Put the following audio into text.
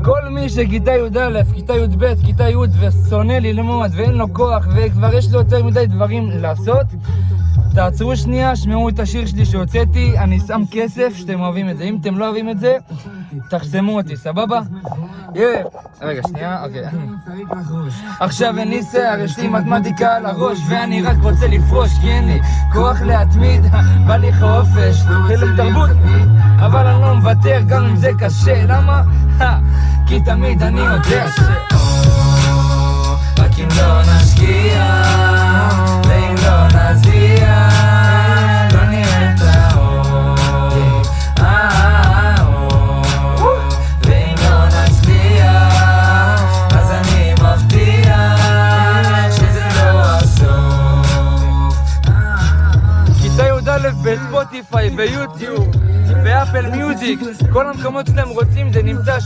כל מי שכיתה י"א, כיתה י"ב, כיתה י' ושונא ללמוד ואין לו כוח וכבר יש לו יותר מדי דברים לעשות, תעצרו שנייה, שמעו את השיר שלי שהוצאתי, אני שם כסף שאתם אוהבים את זה. אם אתם לא אוהבים את זה, תחסמו אותי, סבבה? רגע, שנייה, אוקיי. עכשיו אין לי שיער, יש לי מתמטיקה על הראש ואני רק רוצה לפרוש כי אין לי כוח להתמיד, בא לי חופש, חלם תרבות, אבל אני לא מוותר גם אם זה קשה. למה? כי תמיד אני יודע רק אם לא נשקיע ואם לא נזיע לא נראה את האור, ואם לא נצליח אז אני מבטיח שזה לא הסוף. כיתה י"א בספוטיפיי, ביוטיוב, באפל מיוזיק, כל המקומות שאתם רוצים זה נמצא